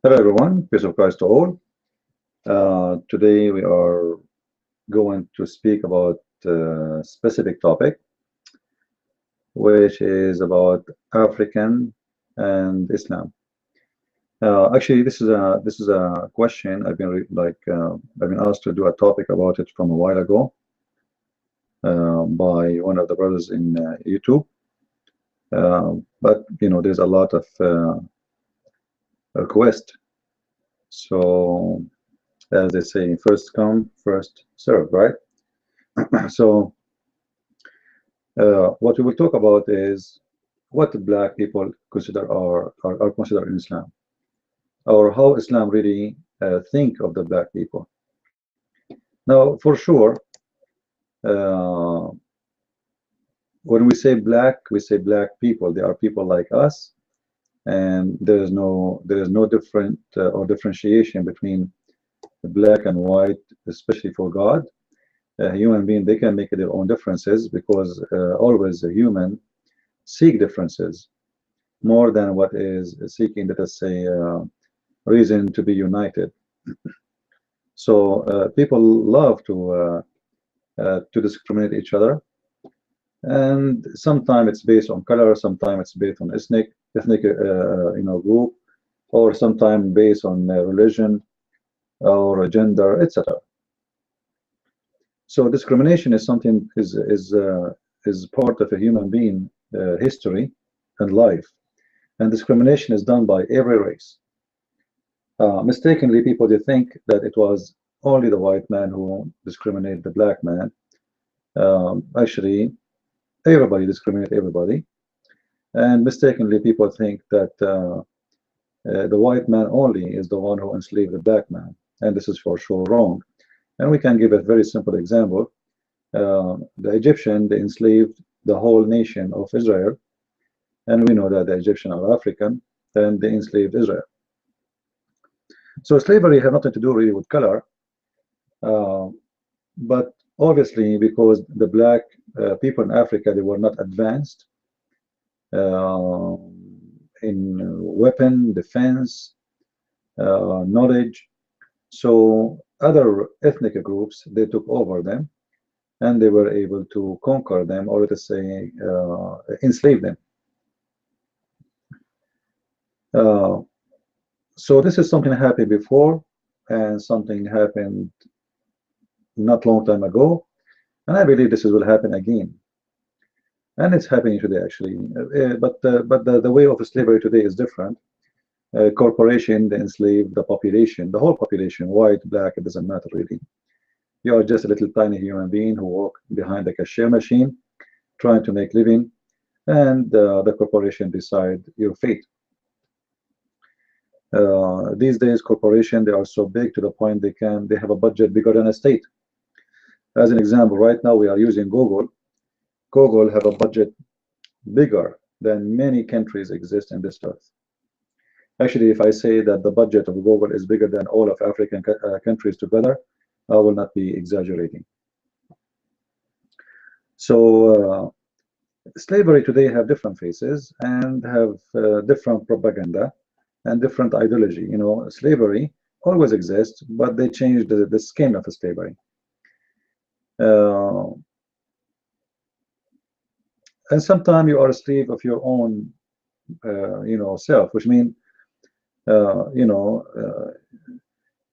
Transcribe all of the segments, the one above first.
Hello everyone, peace of Christ to all. Today we are going to speak about a specific topic, which is about African and Islam. Actually, this is a question I've been I've been asked to do a topic about it from a while ago by one of the brothers in YouTube. But there's a lot of requests, so as they say, first come, first serve, right? So what we will talk about is what black people consider are considered in Islam, or how Islam really think of the black people. Now, for sure, uh, when we say black people. They are people like us, and there is no different or differentiation between black and white, especially for God. A human being, they can make their own differences, because always a human seek differences more than what is seeking, let us say, reason to be united. So people love to discriminate each other, and sometimes it's based on color, sometimes it's based on ethnic group, or sometimes based on religion or gender, etc. So discrimination is something is part of a human being history and life, and discrimination is done by every race. Mistakenly, people, they think that it was only the white man who discriminated the black man. Actually, everybody discriminates everybody, and mistakenly people think that the white man only is the one who enslaved the black man, and this is for sure wrong. And we can give a very simple example. The Egyptian, they enslaved the whole nation of Israel, and we know that the Egyptian are African, and they enslaved Israel. So slavery had nothing to do really with color, but obviously because the black people in Africa, they were not advanced in weapon defense knowledge, so other ethnic groups, they took over them, and they were able to conquer them, or let us say enslave them. So this is something happened before, and something happened not long time ago, and I believe this will happen again, and it's happening today actually. But the way of slavery today is different. Corporation, they enslave the population, the whole population, white, black, it doesn't matter really. You are just a little tiny human being who walk behind the cashier machine trying to make living, and the corporation decide your fate. These days, corporation, they are so big to the point they have a budget bigger than a state. As an example, right now we are using Google. Google have a budget bigger than many countries exist in this earth. Actually, if I say that the budget of Google is bigger than all of African countries together, I will not be exaggerating. So slavery today have different faces and have different propaganda and different ideology. Slavery always exists, but they changed the skin of slavery. And sometimes you are a slave of your own, self, which means,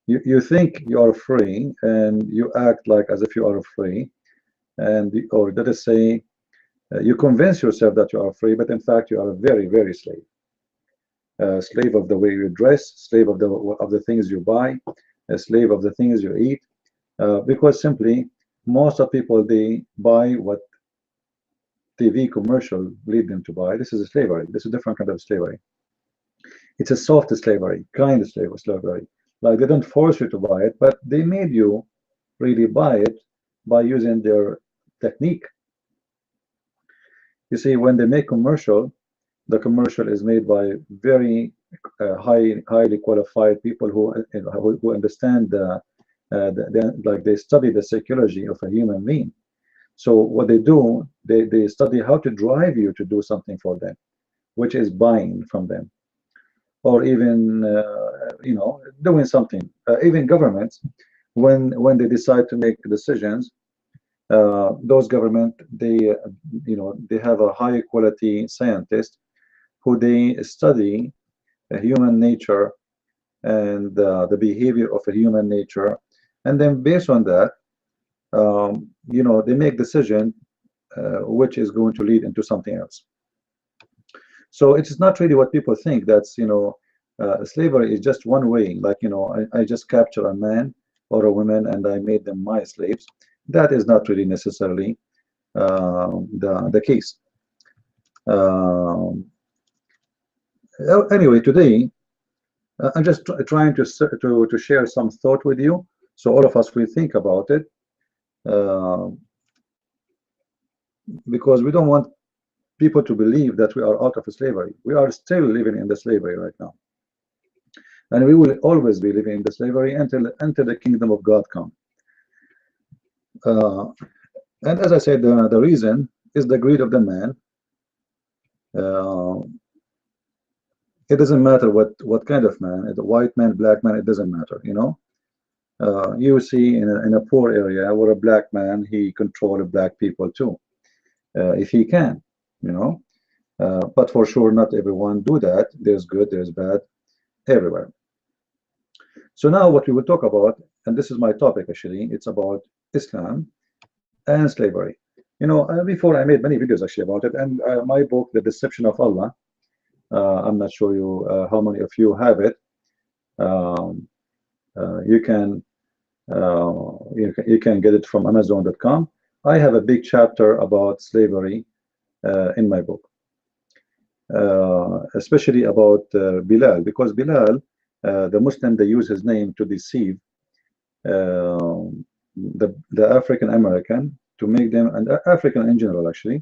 you think you are free, and you act like as if you are free, or let us say, you convince yourself that you are free, but in fact you are a very, very slave. Slave of the way you dress, slave of the things you buy, a slave of the things you eat, because simply most of people, they buy what TV commercial lead them to buy. This is a slavery. This is a different kind of slavery. It's a soft slavery, kind of slavery. Like, they don't force you to buy it, but they made you really buy it by using their technique. You see, when they make commercial, the commercial is made by very highly qualified people who understand like they study the psychology of a human being. So what they do, they study how to drive you to do something for them, which is buying from them. or even doing something. Even governments, when they decide to make decisions, those government, they have a high quality scientist who they study human nature and the behavior of a human nature, and then based on that, they make decision which is going to lead into something else. So it's not really what people think. That's slavery is just one way. Like I just capture a man or a woman and I made them my slaves. That is not really necessarily the case. Anyway, today I'm just trying to share some thought with you, so all of us will think about it, because we don't want people to believe that we are out of slavery. We are still living in the slavery right now, and we will always be living in the slavery until the kingdom of God comes. And as I said, the reason is the greed of the man. It doesn't matter what kind of man, a white man, black man, it doesn't matter. You see in a poor area where a black man, he control black people too, if he can, but for sure not everyone do that. There's good, there's bad everywhere. So now what we will talk about, and this is my topic actually, it's about Islam and slavery. Before I made many videos actually about it, and my book, The Deception of Allah, I'm not sure how many of you have it. You can get it from Amazon.com. I have a big chapter about slavery in my book, especially about Bilal, because Bilal, the Muslim, they use his name to deceive the African American, to make them, and African in general actually,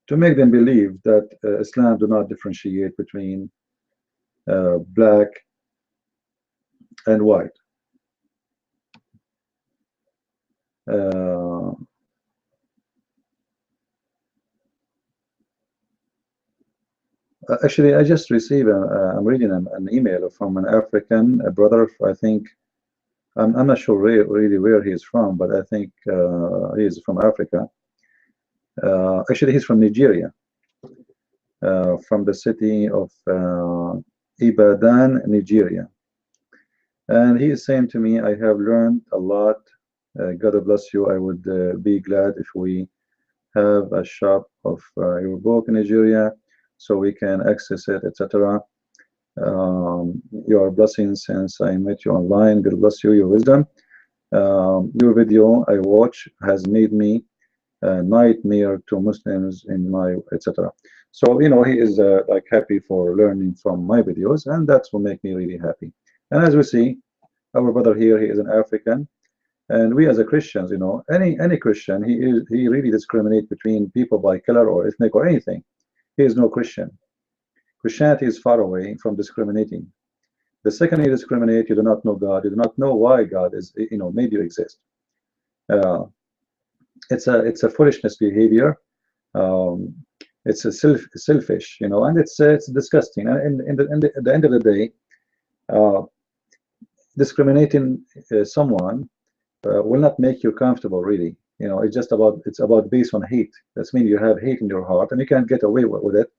to make them believe that Islam do not differentiate between black and white. Actually, I just received I'm reading an email from an African brother. I think I'm not sure really where he is from, but I think he is from Africa. Actually, he's from Nigeria, from the city of Ibadan, Nigeria. And he is saying to me, I have learned a lot. God bless you. I would be glad if we have a shop of your book in Nigeria so we can access it, etc. Your blessings since I met you online. God bless you, your wisdom. Your video I watch has made me a nightmare to Muslims in my, etc. So he is like happy for learning from my videos, and that will make me really happy. And as we see, our brother here, he is an African, and we as a Christians, any Christian, he really discriminates between people by color or ethnic or anything. He is no Christian. Christianity is far away from discriminating. The second you discriminate, you do not know God. You do not know why God is, made you exist. It's a foolishness behavior. It's a selfish, and it's disgusting. And at the end of the day, discriminating someone will not make you comfortable, really. It's about based on hate. That means you have hate in your heart, and you can't get away with it.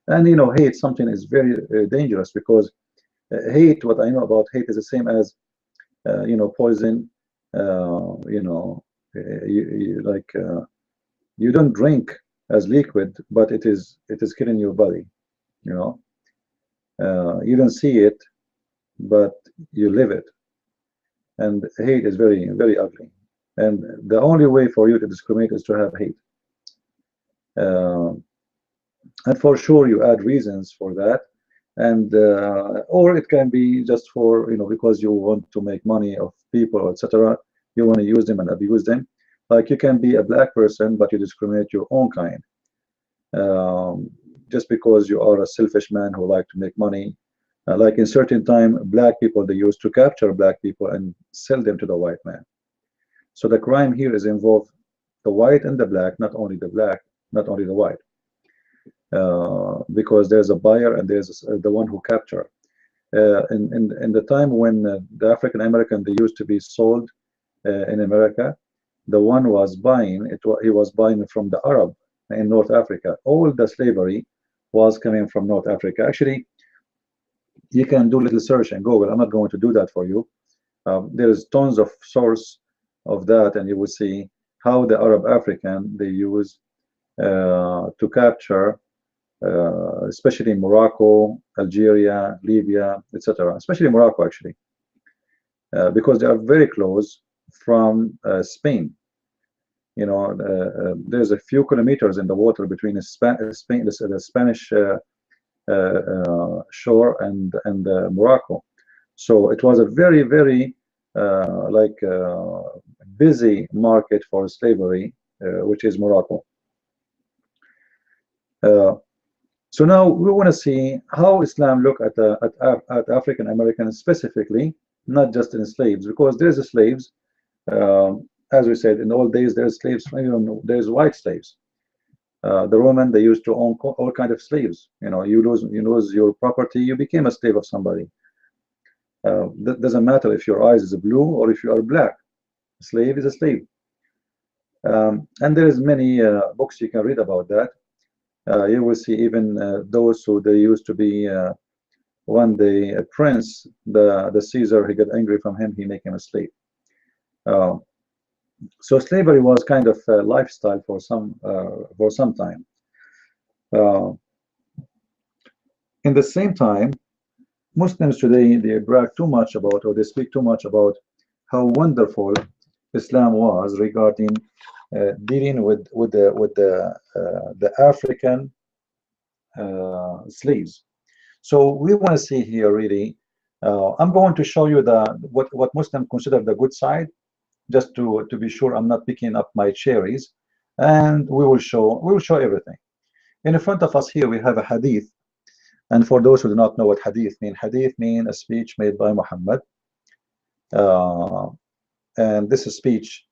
And hate something is very dangerous, because hate, what I know about hate, is the same as poison. You don't drink as liquid, but it is killing your body. You don't see it, but you live it. And hate is very, very ugly. And the only way for you to discriminate is to have hate. And for sure, you add reasons for that, and or it can be just for because you want to make money of people, etc. You want to use them and abuse them. Like you can be a black person, but you discriminate your own kind, just because you are a selfish man who like to make money. Like in certain time, black people, they used to capture black people and sell them to the white man. So the crime here is involved the white and the black, not only the black, not only the white. because there's a buyer and there's the one who capture. In the time when the African American, they used to be sold in America, the one was buying it. He was buying from the Arab in North Africa. All the slavery was coming from North Africa. Actually, you can do a little search and Google. I'm not going to do that for you. There's tons of source of that, and you will see how the Arab African they use to capture, especially Morocco, Algeria, Libya, etc. Especially Morocco, actually, because they are very close from Spain. You know, there's a few kilometers in the water between Spain, the Spanish shore and Morocco. So it was a very, very busy market for slavery, which is Morocco. So now we want to see how Islam look at African Americans specifically, not just in slaves, because there's slaves. As we said, in the old days, there's slaves, even there's white slaves. The Roman, they used to own all kind of slaves. You know, you lose your property, you became a slave of somebody. That doesn't matter if your eyes is blue or if you are black. A slave is a slave. And there is many books you can read about that. You will see even those who they used to be one day a prince, the Caesar, he got angry from him, he make him a slave. So slavery was kind of a lifestyle for some time. In the same time, Muslims today, they brag too much about, or they speak too much about how wonderful Islam was regarding dealing with the African slaves. So we want to see here really. I'm going to show you what Muslims consider the good side, just to be sure I'm not picking up my cherries, and we will show everything. In front of us here we have a hadith, and for those who do not know what hadith mean a speech made by Muhammad, and this speech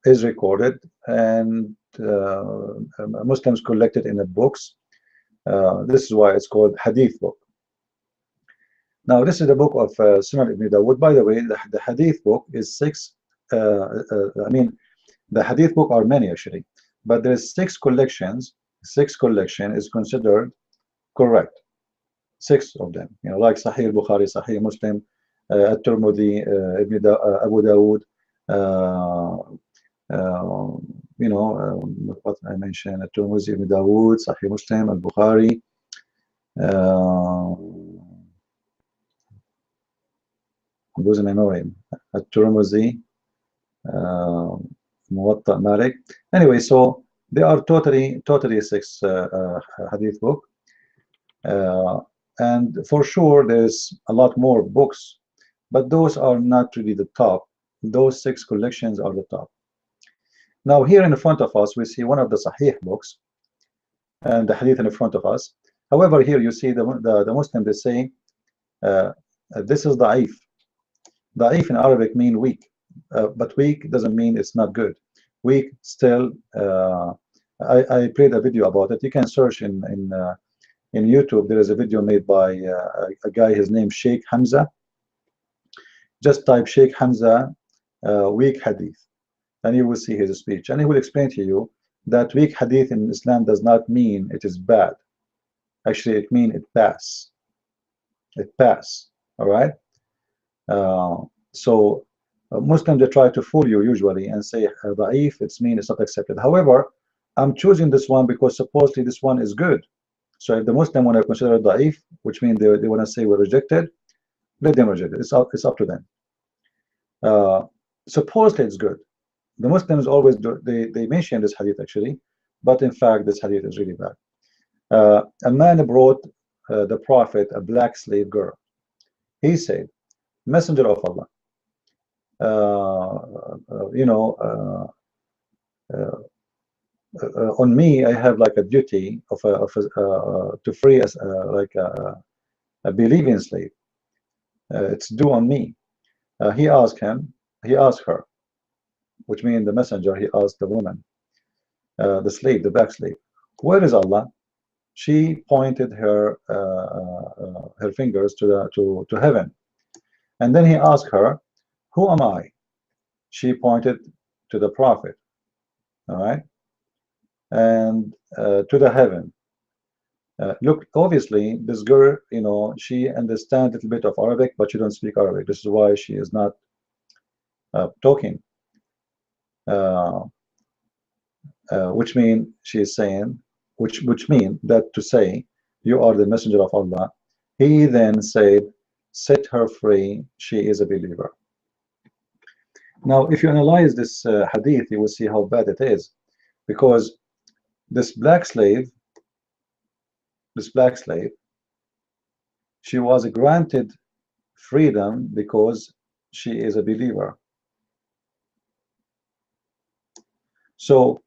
is recorded, and Muslims collect it in the books. This is why it's called hadith book. Now, this is the book of Sunan Ibn Dawud. By the way, the hadith book is six. I mean, the hadith book are many actually, but there's six collections. Six collection is considered correct. Six of them, you know, like Sahih Bukhari, Sahih Muslim, At-Tirmidhi, Abu Dawud. You know, what I mentioned: At-Tirmidhi, Ibn Dawud, Sahih Muslim, Al-Bukhari. I'm losing my memory. At-Tirmidhi, Muwatta Malik. Anyway, so they are totally six hadith book, and for sure there's a lot more books, but those are not really the top. Those six collections are the top. Now here in front of us we see one of the Sahih books, and the hadith in front of us. However, here you see the Muslim, they say this is da'if. Da'if in Arabic mean weak, but weak doesn't mean it's not good. Weak still. I played a video about it. You can search in YouTube. There is a video made by a guy. His name Sheikh Hamza. Just type Sheikh Hamza weak hadith, and you will see his speech, and he will explain to you that weak hadith in Islam does not mean it is bad. Actually, it means it pass. It pass. All right. So Muslims, they try to fool you usually and say da'if, it's mean it's not accepted. However, I'm choosing this one because supposedly this one is good. So if the Muslim want to consider it da'if, which means they want to say we're rejected, let them reject it. It's up to them. Supposedly it's good. The Muslims always do, they mention this hadith actually, but in fact this hadith is really bad. A man brought the Prophet a black slave girl. He said, Messenger of Allah, you know, on me I have like a duty of to free as like a believing slave. It's due on me. He asked her, which means the messenger, he asked the woman, the slave, the black slave. Where is Allah? She pointed her her fingers to heaven, and then he asked her, "Who am I?" She pointed to the Prophet, all right, and to the heaven. Look, obviously, this girl, you know, she understands a little bit of Arabic, but she don't speak Arabic. This is why she is not talking. Which mean she is saying, which mean that to say, you are the messenger of Allah. He then said, set her free. She is a believer. Now, if you analyze this hadith, you will see how bad it is, because this black slave, she was granted freedom because she is a believer. So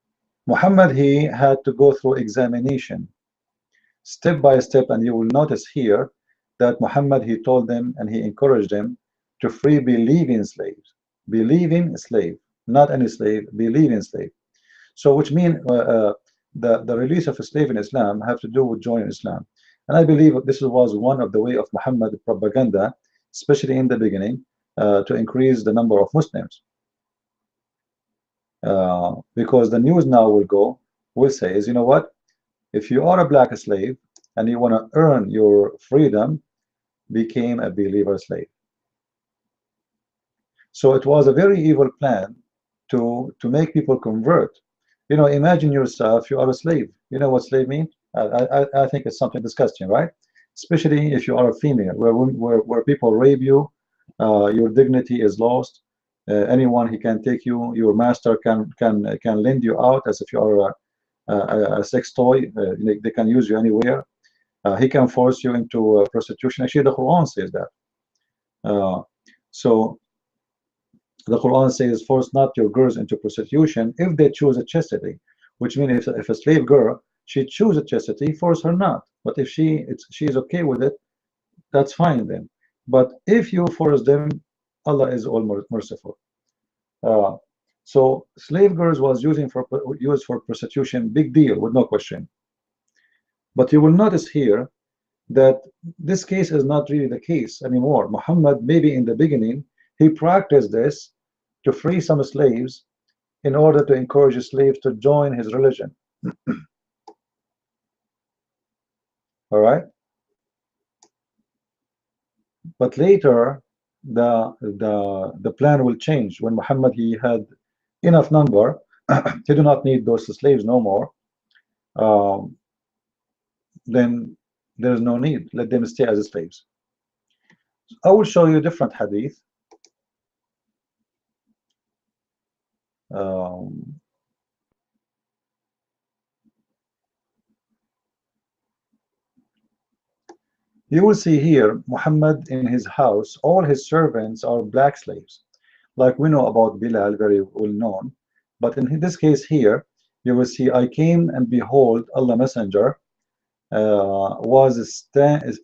Muhammad, he had to go through examination step by step, and you will notice here that Muhammad, he told them and he encouraged them to free believing slaves. Believing slave, not any slave, believing slave. So which means the release of a slave in Islam have to do with joining Islam. And I believe this was one of the way of Muhammad propaganda, especially in the beginning, to increase the number of Muslims. Because the news now will say is, you know what, if you are a black slave and you want to earn your freedom, became a believer slave. So it was a very evil plan to make people convert. You know, imagine yourself, you are a slave. You know what slave means? I think it's something disgusting, right? Especially if you are a female, where people rape you, your dignity is lost. Anyone he can take you, your master can lend you out as if you are a sex toy. They can use you anywhere. He can force you into prostitution. Actually, the Quran says that. So the Quran says, force not your girls into prostitution if they choose a chastity, which means if a slave girl, she chooses chastity, force her not. But if she is okay with it, that's fine then. But if you force them, Allah is all merciful. So slave girls was used for prostitution, big deal, with no question. But you will notice here that this case is not really the case anymore. Muhammad, maybe in the beginning, he practiced this to free some slaves in order to encourage slaves to join his religion. All right. But later, the plan will change when Muhammad, he had enough number. He do not need those slaves no more. Then there is no need. Let them stay as slaves. I will show you a different hadith. You will see here Muhammad in his house, all his servants are black slaves, like we know about Bilal, very well known. But in this case here, you will see, I came and behold, Allah Messenger was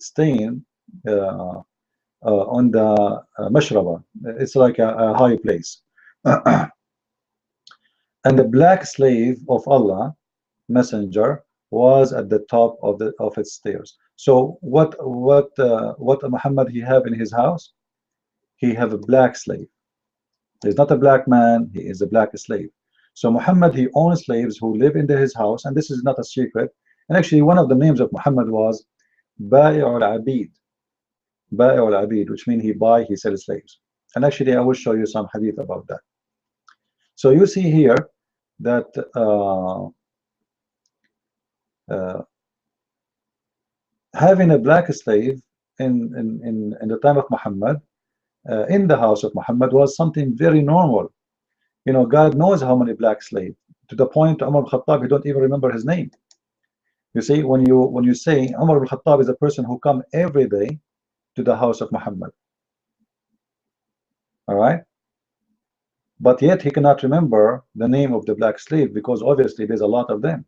staying on the mashraba. It's like a high place. And the black slave of Allah Messenger was at the top of its stairs. So what Muhammad he have in his house? He have a black slave. He's not a black man, he is a black slave. So Muhammad, he owns slaves who live in his house, and this is not a secret. And actually one of the names of Muhammad was Ba'i'ul Abid. Ba'i'ul Abid, which means he sells slaves. And actually I will show you some hadith about that. So you see here that having a black slave in the time of Muhammad, in the house of Muhammad, was something very normal. You know, God knows how many black slaves, to the point Umar al-Khattab, you don't even remember his name. You see, when you say Umar al-Khattab is a person who come every day to the house of Muhammad, all right, but yet he cannot remember the name of the black slave, because obviously there's a lot of them.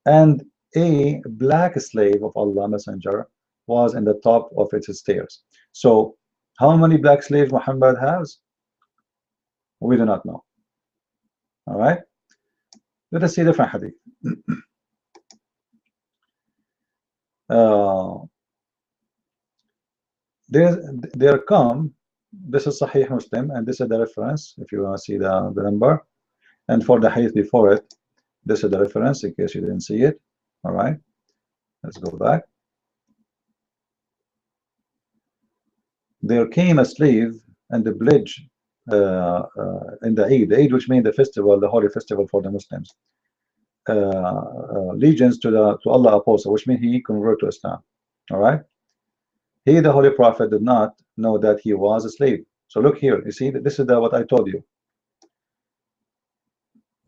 And a black slave of Allah Messenger was in the top of its stairs. So how many black slaves Muhammad has? We do not know. All right. Let us see different hadith. There come, this is Sahih Muslim, and this is the reference if you want to see the number, and for the hadith before it, this is the reference in case you didn't see it. All right, let's go back. There came a slave and the pledge in the Eid, which means the festival, the holy festival for the Muslims, allegiance to Allah apostle, which means he converted to Islam. All right, he, the Holy Prophet, did not know that he was a slave. So look here, you see, this is what I told you.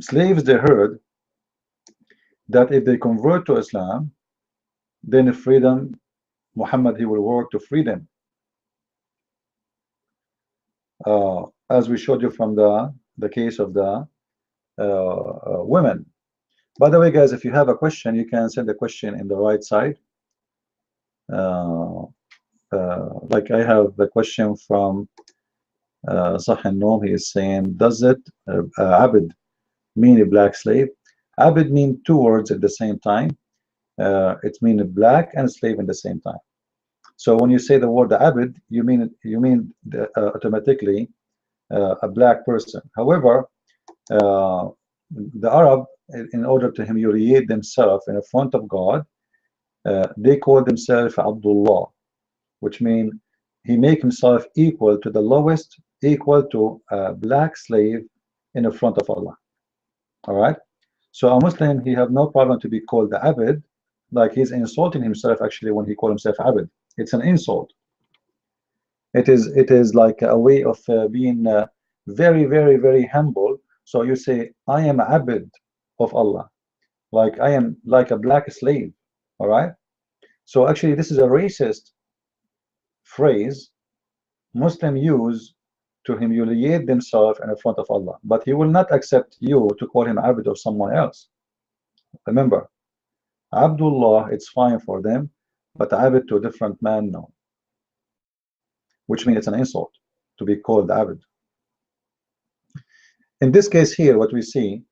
Slaves, they heard that if they convert to Islam, then freedom, Muhammad, he will work to free them. As we showed you from the case of the women. By the way, guys, if you have a question, you can send the question in the right side. Like I have the question from Sah Noam. He is saying, does it Abid mean a black slave? Abid mean two words at the same time. It means black and slave at the same time. So when you say the word Abid, you mean automatically a black person. However, the Arab, in order to humiliate themselves in front of God, they call themselves Abdullah, which means he make himself equal to the lowest, equal to a black slave in front of Allah. All right. So a Muslim, he have no problem to be called the Abid, like he's insulting himself actually when he call himself Abid. It's an insult. It is like a way of being very, very, very humble. So you say, I am Abid of Allah, like I am like a black slave. All right. So actually, this is a racist phrase Muslims use to humiliate themselves in front of Allah. But he will not accept you to call him Abid of someone else. Remember, Abdullah, it's fine for them, but Abid to a different man, no. Which means it's an insult to be called Abid. In this case here, what we see,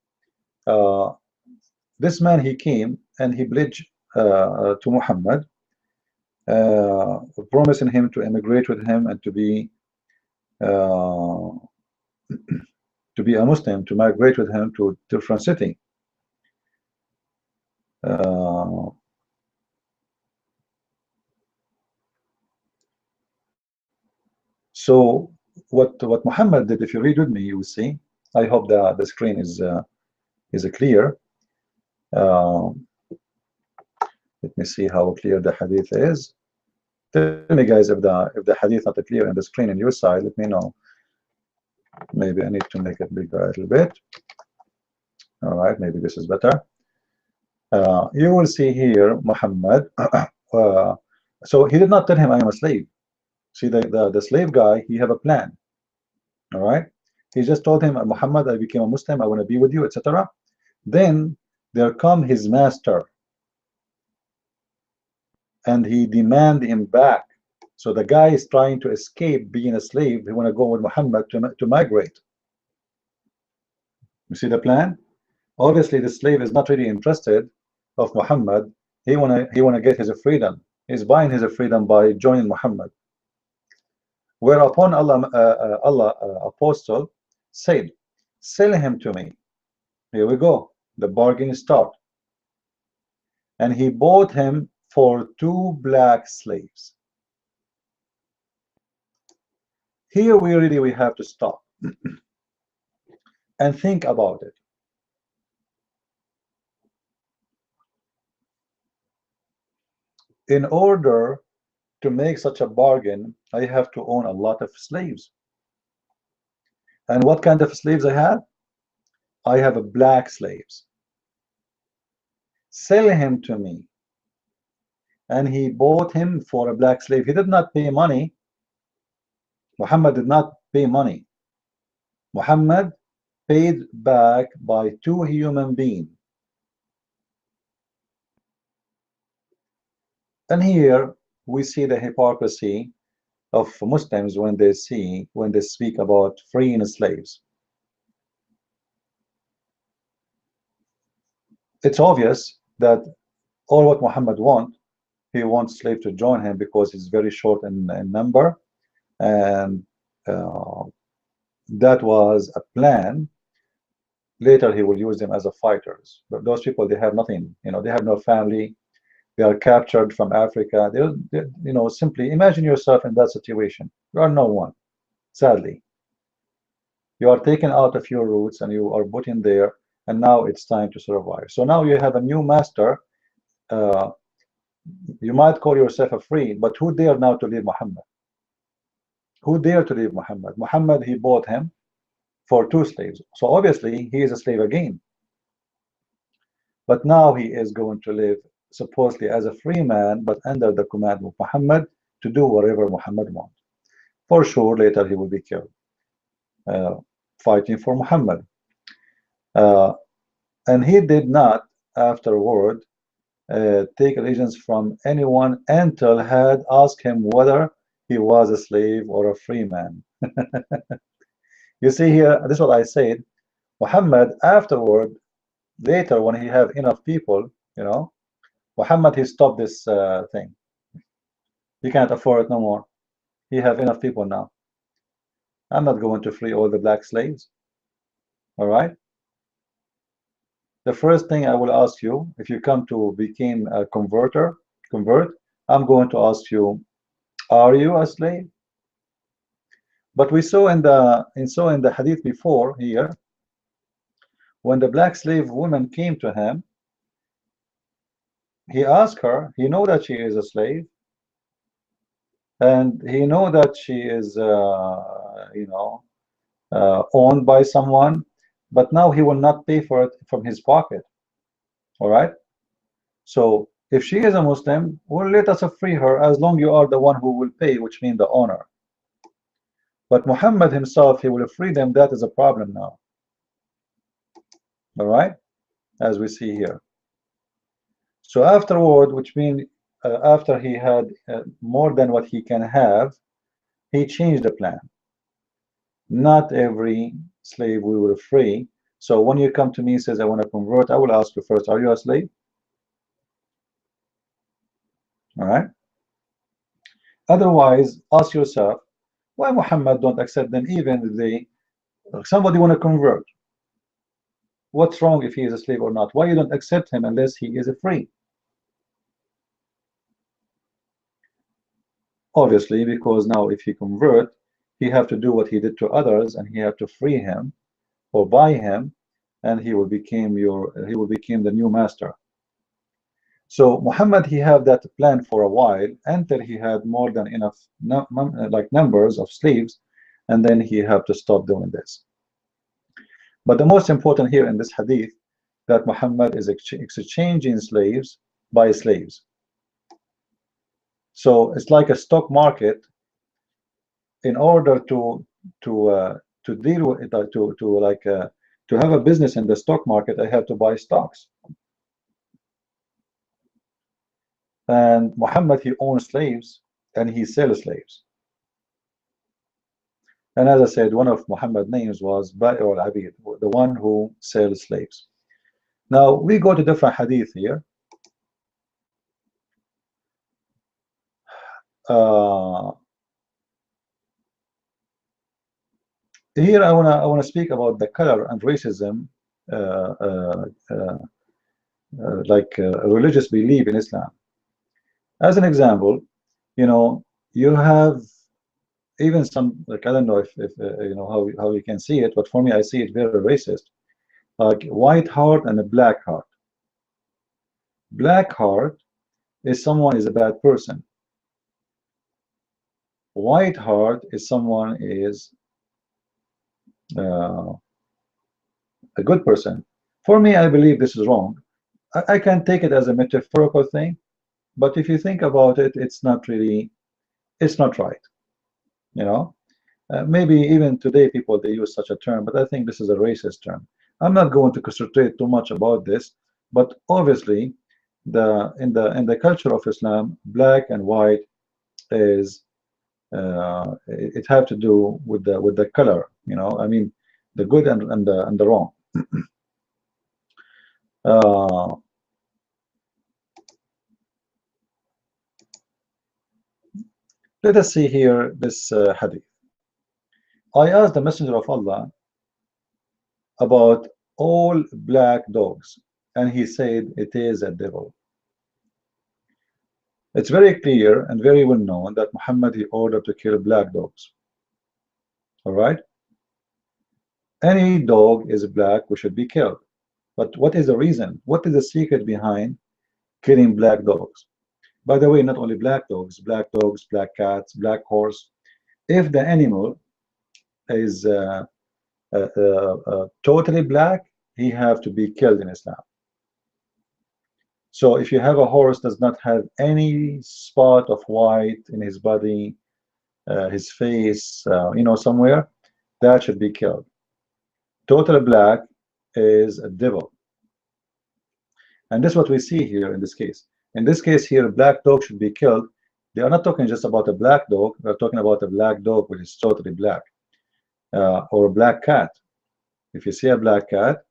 this man, he came and he pledged to Muhammad, promising him to emigrate with him and to be a Muslim, to migrate with him to a different city. So what Muhammad did, if you read with me, you will see. I hope that the screen is clear. Let me see how clear the hadith is. Tell me, guys, if the hadith not clear on the screen on your side. Let me know. Maybe I need to make it bigger a little bit. All right, maybe this is better. You will see here Muhammad. So he did not tell him I am a slave. See, the slave guy, he have a plan. All right, he just told him, Muhammad, I became a Muslim, I want to be with you, etc. Then there come his master, and he demand him back. So the guy is trying to escape being a slave. He want to go with Muhammad to migrate. You see the plan? Obviously, the slave is not really interested of Muhammad. He wanna get his freedom. He's buying his freedom by joining Muhammad. Whereupon Allah apostle said, sell him to me. Here we go. The bargain start. And he bought him for 2 black slaves. Here we have to stop and think about it. In order to make such a bargain, I have to own a lot of slaves. And what kind of slaves I have? I have black slaves. Sell him to me. And he bought him for a black slave. He did not pay money. Muhammad did not pay money. Muhammad paid back by 2 human beings. And here we see the hypocrisy of Muslims when they speak about freeing slaves. it's obvious that all what Muhammad wants, he wants slave to join him because he's very short in number, and uh, that was a plan. Later he will use them as a fighters, but those people, they have nothing, you know, they have no family, they are captured from Africa. They you know, simply imagine yourself in that situation. You are no one, sadly. You are taken out of your roots and you are put in there, and now it's time to survive. So now you have a new master. uh, you might call yourself a free, but who dare now to leave Muhammad? Who dare to leave Muhammad? Muhammad, he bought him for 2 slaves, so obviously he is a slave again. But now he is going to live supposedly as a free man, but under the command of Muhammad, to do whatever Muhammad wants. For sure, later he will be killed, uh, fighting for Muhammad. Uh, and he did not, afterward, take allegiance from anyone until had asked him whether he was a slave or a free man. You see here, this is what I said. Muhammad, afterward, later, when he have enough people, you know, Muhammad, he stopped this thing. He can't afford it no more. He have enough people now. I'm not going to free all the black slaves. All right. The first thing I will ask you, if you come to become a convert, I'm going to ask you, are you a slave? But we saw in the hadith before here, when the black slave woman came to him, he asked her, he know that she is a slave, and he know that she is you know, owned by someone, but now he will not pay for it from his pocket. All right. So if she is a Muslim, well, let us free her, as long you are the one who will pay, which means the owner. But Muhammad himself, he will free them. That is a problem now. All right, as we see here. So afterward, which means after he had more than what he can have, he changed the plan. Not every slave we will free. So when you come to me and says, I want to convert, I will ask you first, are you a slave? All right. Otherwise, ask yourself, why Muhammad don't accept them even if they, somebody want to convert? What's wrong if he is a slave or not? Why you don't accept him unless he is a free? Obviously, because now if he convert, he have to do what he did to others, and he have to free him or buy him, and he will become the new master. So Muhammad, he had that plan for a while until he had more than enough like numbers of slaves, and then he had to stop doing this. But the most important here in this hadith, that Muhammad is exchanging slaves by slaves. So it's like a stock market. In order to deal with it, to have a business in the stock market, I have to buy stocks. And Muhammad, he owns slaves and he sells slaves. And as I said, one of Muhammad's names was Ba'i al-Abid, the one who sells slaves. Now we go to different hadith here. Here I wanna speak about the color and racism, religious belief in Islam. As an example, you know, you have even some, like, I don't know if you know how you can see it, but for me, I see it very racist, like white heart and a black heart. Black heart is someone is a bad person. White heart is someone is a good person. For me, I believe this is wrong. I can take it as a metaphorical thing, but if you think about it, it's not really, it's not right. You know, maybe even today people, they use such a term, but I think this is a racist term. I'm not going to concentrate too much about this, but obviously in the culture of Islam, black and white is it have to do with the color, you know, I mean the good and the wrong. Uh, let us see here this hadith. I asked the Messenger of Allah about all black dogs, and he said it is a devil. It's very clear and very well known that Muhammad, he ordered to kill black dogs. All right, any dog is black, we should be killed. But what is the reason? What is the secret behind killing black dogs? By the way, not only black dogs, black cats, black horse. If the animal is totally black, he have to be killed in Islam. So if you have a horse does not have any spot of white in his body, his face, you know, somewhere, that should be killed. Totally black is a devil. And this is what we see here in this case. In this case here, black dog should be killed. They are not talking just about a black dog. They're talking about a black dog which is totally black, or a black cat. If you see a black cat,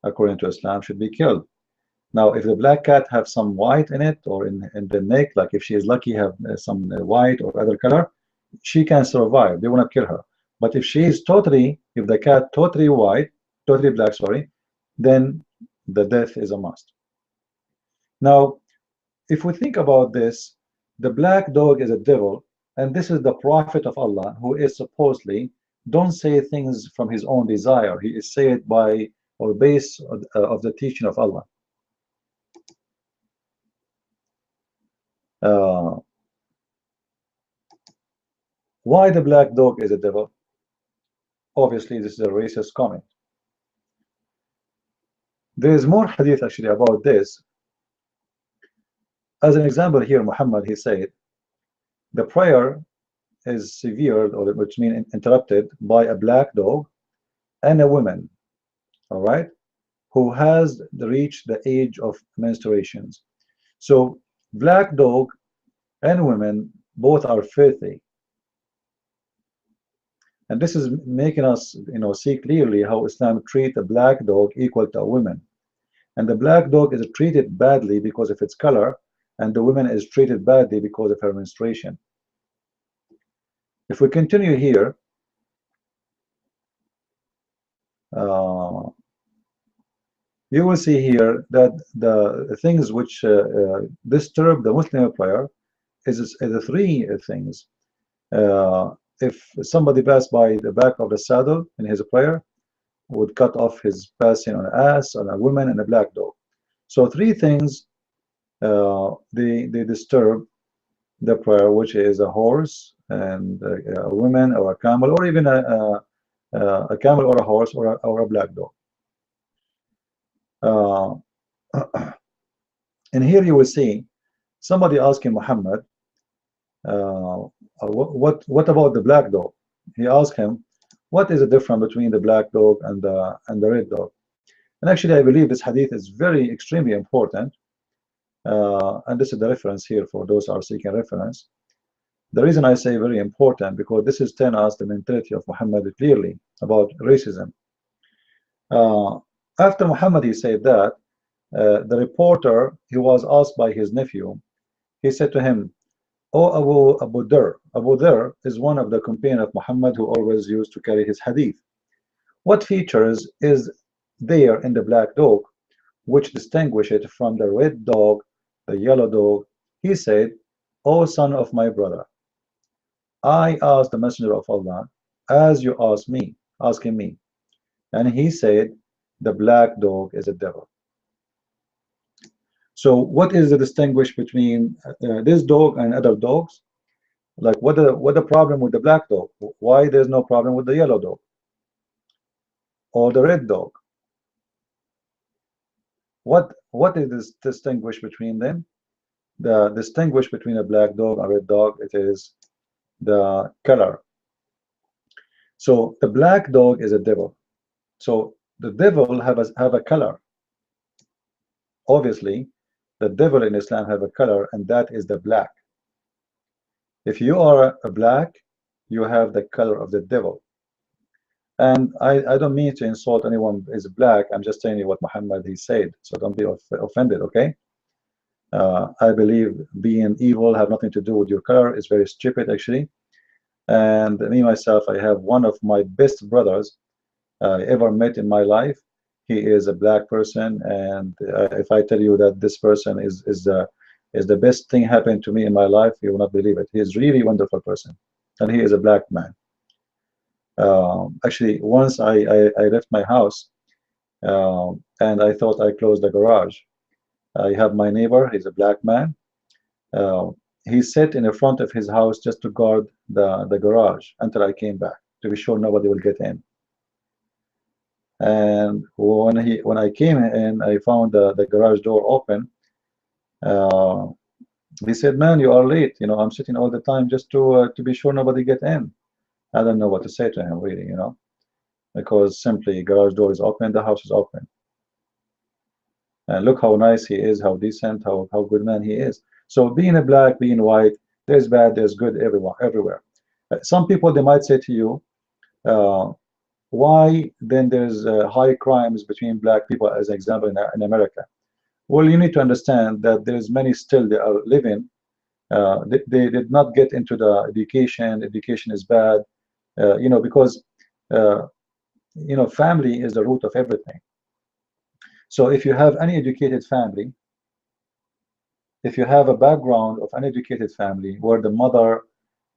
according to Islam, should be killed. Now, if the black cat have some white in it, or in the neck, like if she is lucky, have some white or other color, she can survive. They will not kill her. But if she is totally, if the cat totally white, totally black, sorry, then the death is a must. Now, if we think about this, the black dog is a devil, and this is the prophet of Allah, who is supposedly don't say things from his own desire. He is said by or base of the teaching of Allah. Why the black dog is a devil? Obviously, this is a racist comment. There is more hadith actually about this. As an example here, Muhammad, he said, the prayer is severed, or which means interrupted, by a black dog and a woman, all right, who has reached the age of menstruations. So black dog and women both are filthy. And this is making us, you know, see clearly how Islam treats a black dog equal to a woman. And the black dog is treated badly because of its color, and the woman is treated badly because of her menstruation. If we continue here, you will see here that the things which disturb the Muslim prayer is the three things. If somebody passed by the back of the saddle in his prayer, would cut off his passing on an ass, on a woman, and a black dog. So three things they disturb the prayer, which is a horse and a woman or a camel, or even a camel or a horse or a black dog. And here you will see somebody asking Muhammad, what about the black dog? He asked him, what is the difference between the black dog and the red dog? And actually, I believe this hadith is very extremely important. And this is the reference here for those who are seeking reference. The reason I say very important, because this is telling us the mentality of Muhammad clearly about racism. After Muhammad he said that, the reporter, he was asked by his nephew, he said to him, "Oh, Abu Dharr." Abu Dharr is one of the companions of Muhammad who always used to carry his hadith. What features is there in the black dog which distinguish it from the red dog, the yellow dog? He said, "O son of my brother, I asked the Messenger of Allah as you asking me, and he said, the black dog is a devil." So what is the distinguish between this dog and other dogs? Like what the problem with the black dog? Why there's no problem with the yellow dog or the red dog? What is this distinguish between them? The distinguish between a black dog and a red dog, it is the color. So the black dog is a devil. So the devil have a color. Obviously, the devil in Islam have a color, and that is the black. If you are a black, you have the color of the devil. And I don't mean to insult anyone who is black. I'm just telling you what Muhammad he said. So don't be offended, okay? I believe being evil have nothing to do with your color. It's very stupid, actually. And me myself, I have one of my best brothers I ever met in my life. He is a black person, and if I tell you that this person is the best thing happened to me in my life, you will not believe it. He is really a wonderful person, and he is a black man. Actually, once I left my house, and I thought I closed the garage. I have my neighbor. He's a black man. Uh, he sat in the front of his house just to guard the garage until I came back to be sure nobody will get in. And when I came in, I found the garage door open. Uh, he said, "Man, you are late. You know, I'm sitting all the time just to be sure nobody get in." I don't know what to say to him, really, you know, because simply garage door is open, the house is open. And look how nice he is, how decent, how good man he is. So being a black, being white, there's bad, there's good everywhere. Some people, they might say to you, why then there's high crimes between black people, as an example, in America? Well, you need to understand that there's many still they are living. They did not get into the education. Education is bad, you know, because you know, family is the root of everything. So if you have any educated family, if you have a background of an educated family where the mother,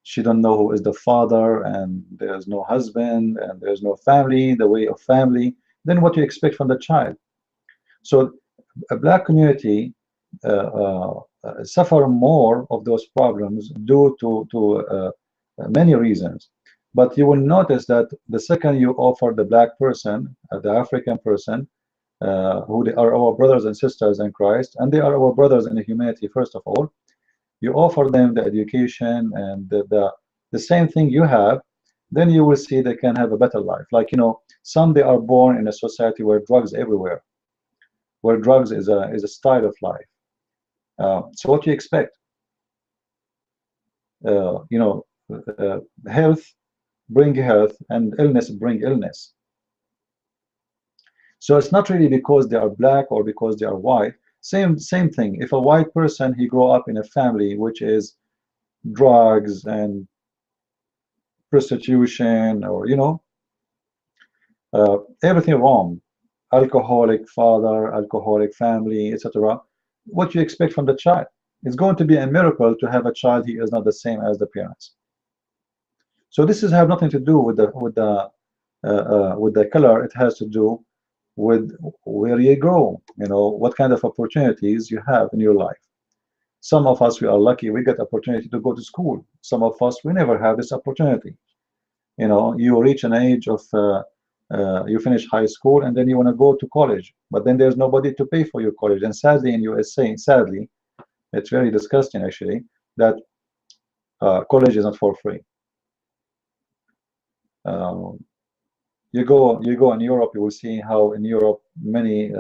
she don't know who is the father, and there's no husband, and there's no family, the way of family, then what do you expect from the child? So a black community suffer more of those problems due to many reasons. But you will notice that the second you offer the black person, the African person, who they are our brothers and sisters in Christ, and they are our brothers in humanity, first of all, you offer them the education and the same thing you have, then you will see they can have a better life. Like, you know, some they are born in a society where drugs everywhere, where drugs is a style of life. So what do you expect? You know, health bring health, and illness bring illness. So it's not really because they are black or because they are white. Same thing. If a white person, he grow up in a family which is drugs and prostitution, or you know, everything wrong, alcoholic father, alcoholic family, etc. What do you expect from the child? It's going to be a miracle to have a child he is not the same as the parents. So this is have nothing to do with the color. It has to do with where you go, you know, what kind of opportunities you have in your life. Some of us, we are lucky, we get opportunity to go to school. Some of us, we never have this opportunity. You know, you reach an age of you finish high school and then you want to go to college, but then there's nobody to pay for your college. And sadly in USA, sadly, it's very disgusting actually, that college is not for free. You go in Europe, you will see how in Europe many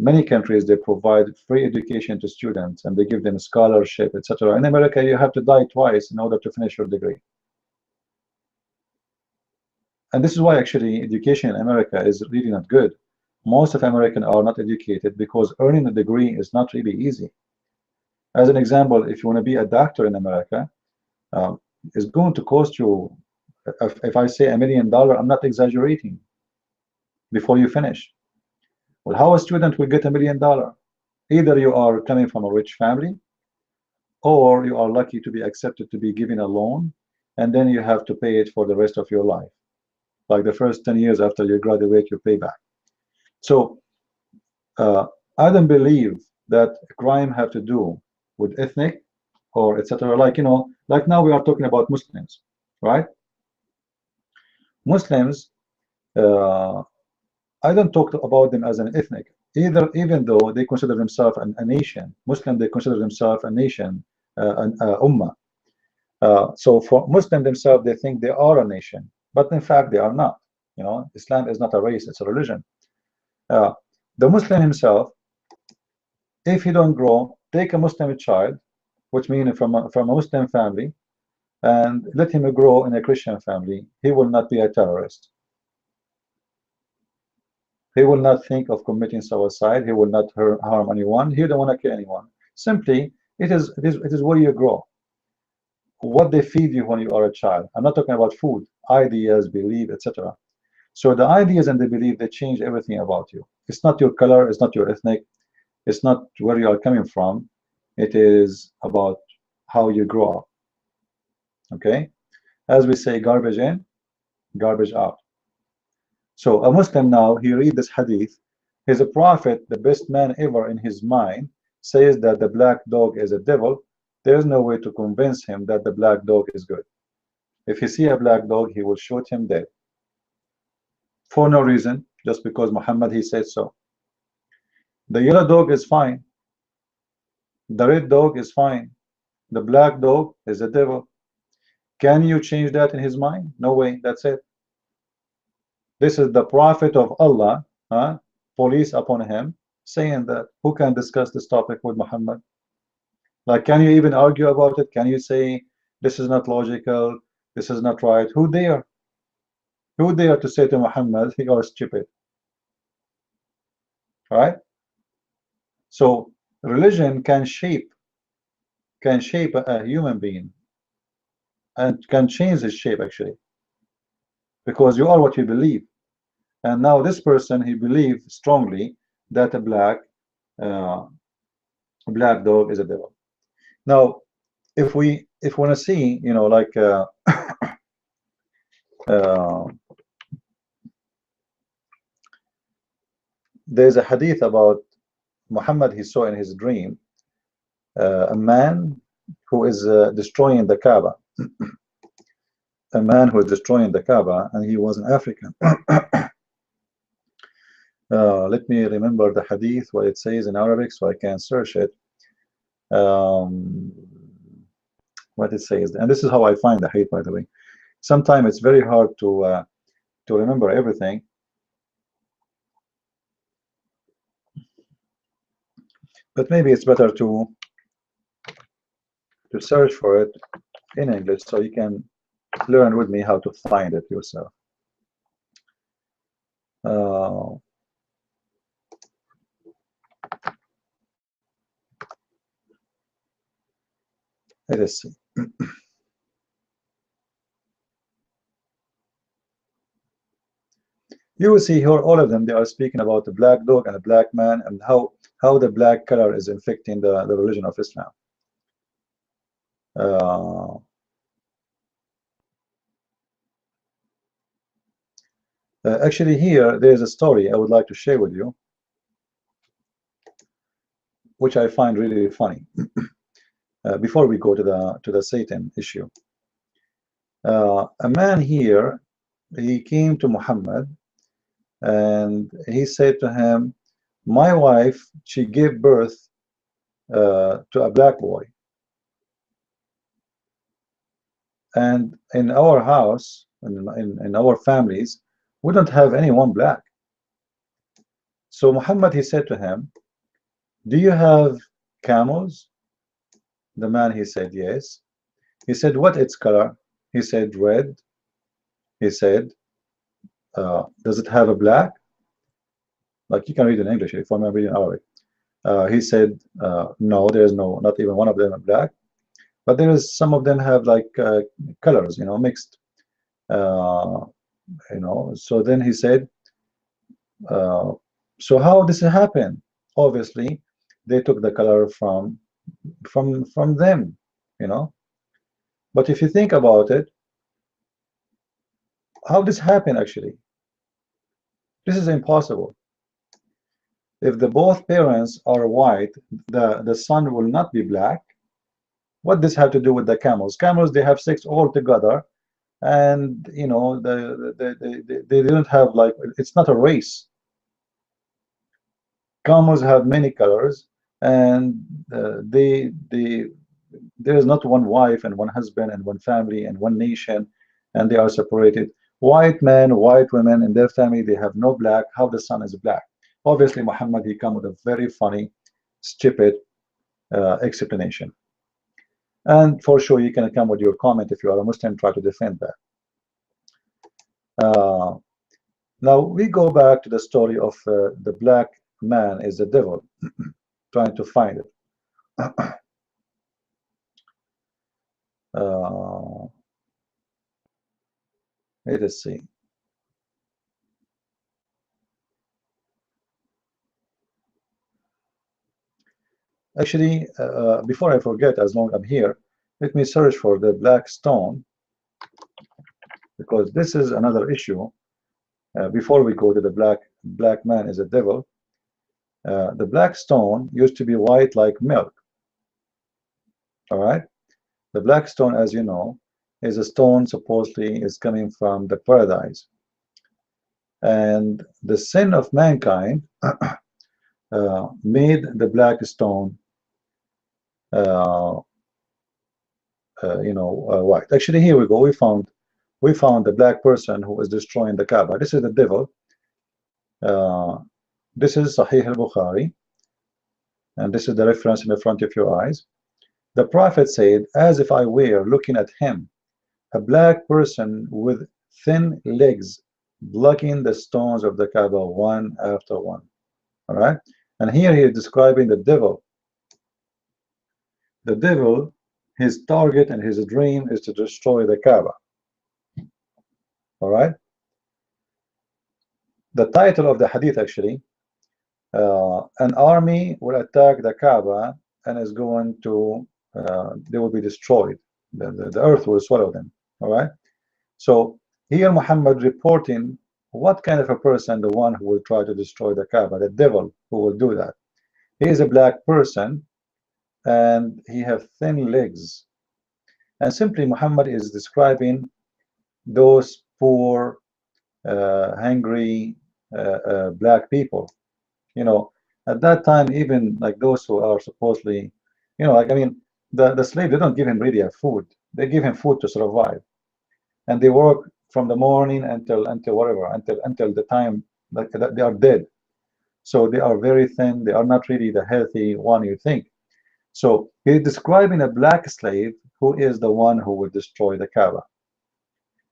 many countries, they provide free education to students and they give them scholarship, etc. In America, you have to die twice in order to finish your degree. And this is why actually education in America is really not good. Most of Americans are not educated because earning a degree is not really easy. As an example, if you want to be a doctor in America, it's going to cost you, if I say $1 million, I'm not exaggerating, before you finish. Well, how a student will get $1 million? Either you are coming from a rich family, or you are lucky to be accepted to be given a loan, and then you have to pay it for the rest of your life. Like the first 10 years after you graduate, you pay back. So I don't believe that crime have to do with ethnic or etc. Like, you know, like now we are talking about Muslims, right? Muslims, I don't talk about them as an ethnic, even though they consider themselves a nation. Muslim, they consider themselves a nation, an ummah. So for Muslim themselves, they think they are a nation, but in fact they are not. You know, Islam is not a race; it's a religion. The Muslim himself, if he don't grow, take a Muslim child, which means from a Muslim family, and let him grow in a Christian family. He will not be a terrorist. He will not think of committing suicide. He will not harm anyone. He don't want to kill anyone. Simply, it is where you grow. What they feed you when you are a child. I'm not talking about food, ideas, belief, etc. So the ideas and the belief, they change everything about you. It's not your color, it's not your ethnic, it's not where you are coming from. It is about how you grow up. Okay? As we say, garbage in, garbage out. So a Muslim now, he read this hadith. His prophet, the best man ever in his mind, says that the black dog is a devil. There's no way to convince him that the black dog is good. If he see a black dog, he will shoot him dead. For no reason, just because Muhammad, he said so. The yellow dog is fine. The red dog is fine. The black dog is a devil. Can you change that in his mind? No way. That's it. This is the prophet of Allah, police upon him, saying that. Who can discuss this topic with Muhammad? Like, can you even argue about it? Can you say this is not logical, this is not right? Who dare? Who dare to say to Muhammad, you are stupid? Right? So religion can shape a human being and can change his shape, actually, because you are what you believe. And now this person, he believes strongly that a black dog is a devil. Now, if we want to see, you know, like there's a hadith about Muhammad. He saw in his dream a man who is destroying the Kaaba. A man who is destroying the Kaaba, and he was an African. Let me remember the hadith, what it says in Arabic, so I can search it. What it says, and this is how I find the hadith, by the way. Sometimes it's very hard to remember everything. But maybe it's better to search for it in English, so you can learn with me how to find it yourself. Let us see. You will see here all of them, they are speaking about the black dog and a black man, and how the black color is infecting the religion of Islam. Actually, here there's a story I would like to share with you, which I find really funny. Before we go to the Satan issue, a man here, he came to Muhammad and he said to him, my wife, she gave birth to a black boy, and in our house, in our families, we don't have anyone black. So Muhammad, he said to him, do you have camels? The man, he said yes. He said, what its color? He said red. He said, does it have a black? Like, you can read in English if I'm reading Arabic. He said, no, there's not even one of them are black, but there is some of them have like colors, you know, mixed. You know, so then he said, so how does it happen? Obviously, they took the color from them, you know. But if you think about it, how does happen actually? This is impossible. If the both parents are white, the son will not be black. What does have to do with the camels? Camels, they have sex all together, and you know, they don't have, like, it's not a race. Camels have many colors, and there is not one wife and one husband and one family and one nation, and they are separated. White men, white women in their family, they have no black. How the son is black? Obviously, Muhammad, he come with a very funny, stupid explanation. And for sure, you can come with your comment if you are a Muslim, try to defend that. Now we go back to the story of the black man is the devil, trying to find it. Let us see. Actually, before I forget, as long as I'm here, let me search for the black stone, because this is another issue. Before we go to the black man is a devil, the black stone used to be white like milk. All right, the black stone, as you know, is a stone supposedly is coming from the paradise, and the sin of mankind made the black stone white. Actually, here we go. We found the black person who is destroying the Kaaba. This is the devil. This is Sahih al-Bukhari, and this is the reference in the front of your eyes. The Prophet said, as if I were looking at him, a black person with thin legs blocking the stones of the Kaaba one after one. All right, and here he is describing the devil. The devil, his target and his dream is to destroy the Kaaba. All right, the title of the hadith actually, an army will attack the Kaaba and is going to they will be destroyed. The earth will swallow them. All right, so here Muhammad reporting what kind of a person, the one who will try to destroy the Kaaba, the devil who will do that. He is a black person and he have thin legs, and simply Muhammad is describing those poor hungry black people. At that time, even like those who are supposedly, like, I mean, the slave, they don't give him really a food, they give him food to survive, and they work from the morning until whatever, until the time like they are dead. So they are very thin, they are not really the healthy one you think. So he's describing a black slave who is the one who will destroy the Kaaba.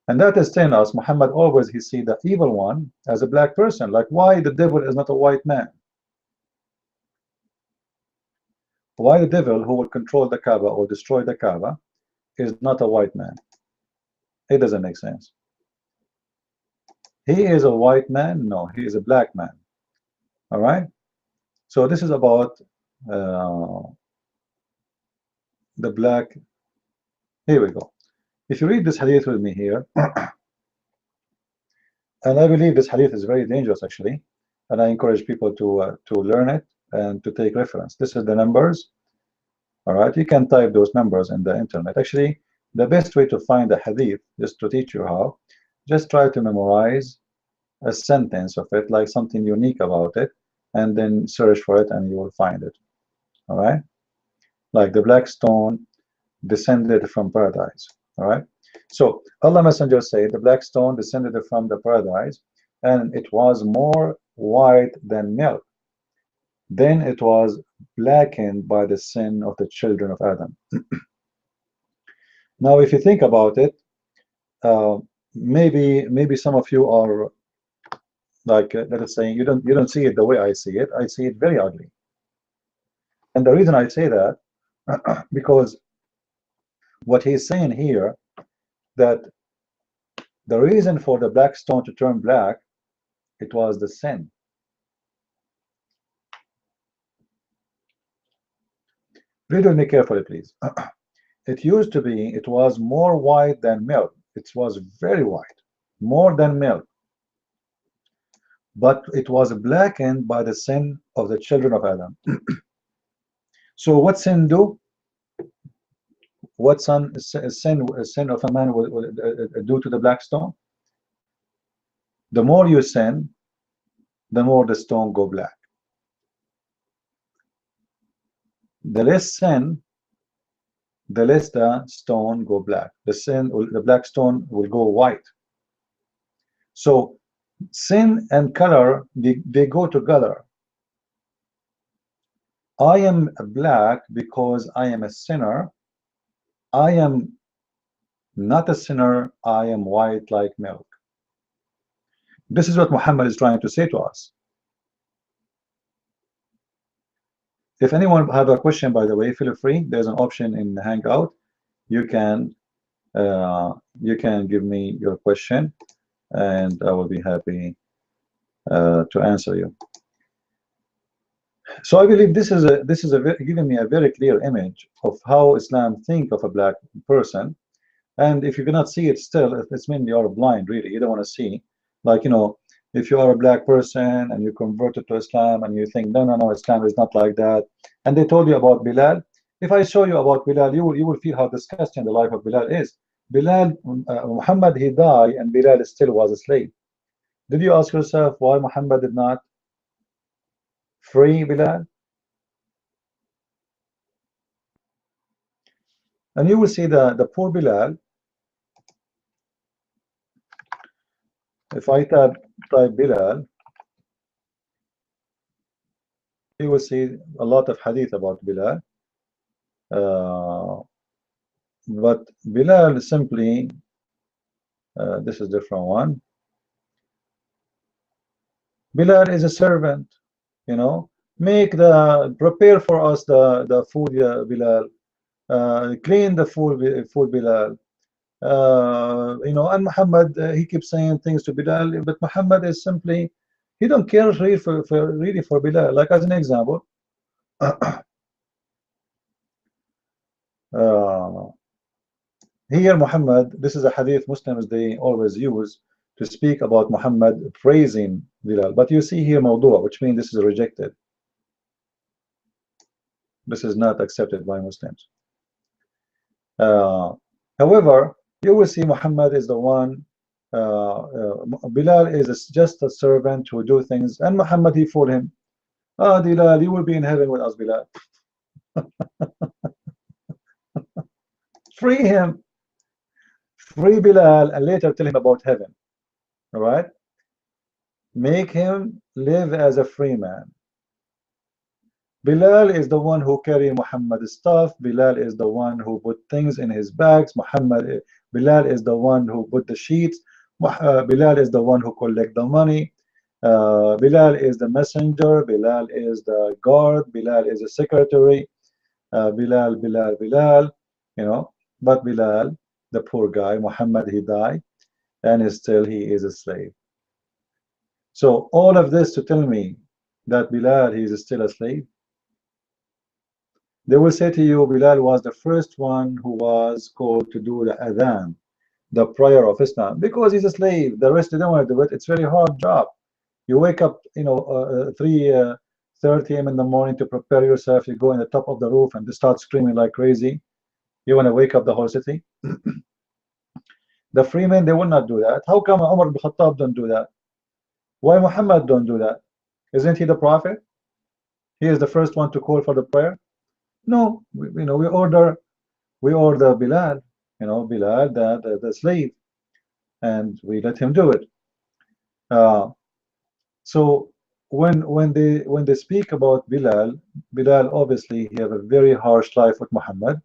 And that is telling us Muhammad always he see the evil one as a black person. Like, why the devil is not a white man? Why the devil who will control the Kaaba or destroy the Kaaba is not a white man? It doesn't make sense. He is a white man? No, he is a black man. All right. So this is about the black. Here we go. If you read this hadith with me here, and I believe this hadith is very dangerous actually, and I encourage people to learn it and to take reference. This is the numbers. All right, you can type those numbers in the internet. Actually, the best way to find a hadith, just to teach you how, just try to memorize a sentence of it, like something unique about it, and then search for it and you will find it. All right, like the black stone descended from paradise. All right, so Allah Messenger said the black stone descended from the paradise and it was more white than milk. Then it was blackened by the sin of the children of Adam. Now if you think about it, maybe some of you are like let us say you don't see it the way I see it. I see it very ugly, and the reason I say that because what he's saying here, that the reason for the black stone to turn black, it was the sin. Read with me carefully, please. It used to be, it was more white than milk. It was very white, more than milk. But it was blackened by the sin of the children of Adam. So what sin do? What sin of a man will do to the black stone? The more you sin, the more the stone go black. The less sin, the less the stone go black. The black stone will go white. So sin and color, they go together. I am black because I am a sinner, I am not a sinner, I am white like milk. This is what Muhammad is trying to say to us. If anyone have a question, by the way, feel free. There's an option in Hangout. You can give me your question, and I will be happy to answer you. So I believe this is giving me a very clear image of how Islam think of a black person. And if you cannot see it still, it's mean you are blind, really. You don't want to see. Like, you know, if you are a black person and you converted to Islam and you think, no, Islam is not like that. And they told you about Bilal. If I show you about Bilal, you will feel how disgusting the life of Bilal is. Bilal, Muhammad, he died, and Bilal still was a slave. Did you ask yourself why Muhammad did not free Bilal? And you will see the poor Bilal. If I type Bilal, you will see a lot of hadith about Bilal. But Bilal simply, this is a different one. Bilal is a servant, you know. Prepare for us the food, Bilal. Clean the food, Bilal. You know, and Muhammad, he keeps saying things to Bilal, but Muhammad is simply, he don't care really for Bilal. Like, as an example, here Muhammad, this is a hadith Muslims they always use to speak about Muhammad praising Bilal, but you see here mawdu', which means this is rejected. This is not accepted by Muslims. However, you will see Muhammad is the one, Bilal is just a servant who do things, and Muhammad, he fooled him. Bilal, you will be in heaven with us, Bilal. Free him. Free Bilal and later tell him about heaven. All right? Make him live as a free man. Bilal is the one who carry Muhammad's stuff. Bilal is the one who put things in his bags. Bilal is the one who put the sheets. Bilal is the one who collect the money. Bilal is the messenger. Bilal is the guard. Bilal is a secretary. Bilal, you know. But Bilal, the poor guy, Muhammad, he died, and still he is a slave. So all of this to tell me that Bilal, he is still a slave. They will say to you, Bilal was the first one who was called to do the adhan, the prayer of Islam, because he's a slave. The rest, they don't want to do it. It's a very hard job. You wake up, you know, 3:30 a.m. in the morning to prepare yourself. You go in the top of the roof and start screaming like crazy. You want to wake up the whole city. The free men, they will not do that. How come Umar ibn Khattab don't do that? Why Muhammad don't do that? Isn't he the prophet? He is the first one to call for the prayer. No, you know, we order Bilal, you know, Bilal, the slave, and we let him do it. So when they speak about Bilal obviously he have a very harsh life with Muhammad.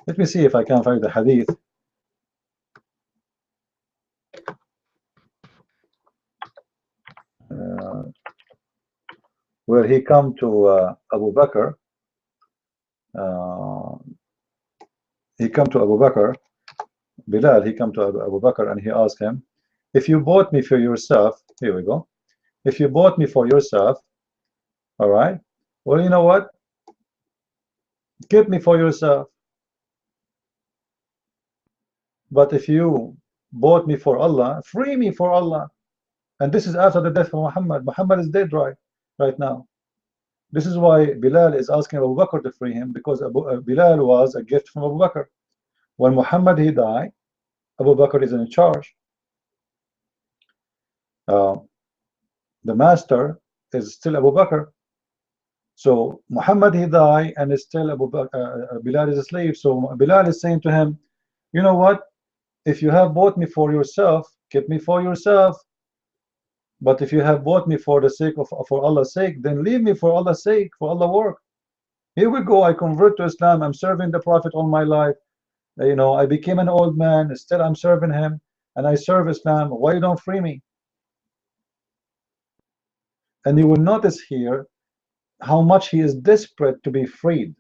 Let me see if I can find the hadith. Where he come to Abu Bakr. He come to Abu Bakr. Bilal, he come to Abu Bakr and he asked him, if you bought me for yourself, here we go. If you bought me for yourself, all right, well, you know what? Keep me for yourself. But if you bought me for Allah, free me for Allah. And this is after the death of Muhammad. Muhammad is dead right now. This is why Bilal is asking Abu Bakr to free him, because Bilal was a gift from Abu Bakr. When Muhammad he died, Abu Bakr is in charge. The master is still Abu Bakr. So Muhammad he died, and is still Bilal is a slave. So Bilal is saying to him, you know what? If you have bought me for yourself, keep me for yourself. But if you have bought me for the sake of, for Allah's sake, then leave me for Allah's sake, for Allah's work. Here we go, I convert to Islam, I'm serving the Prophet all my life, you know, I became an old man, still I'm serving him, and I serve Islam. Why you don't free me? And you will notice here how much he is desperate to be freed,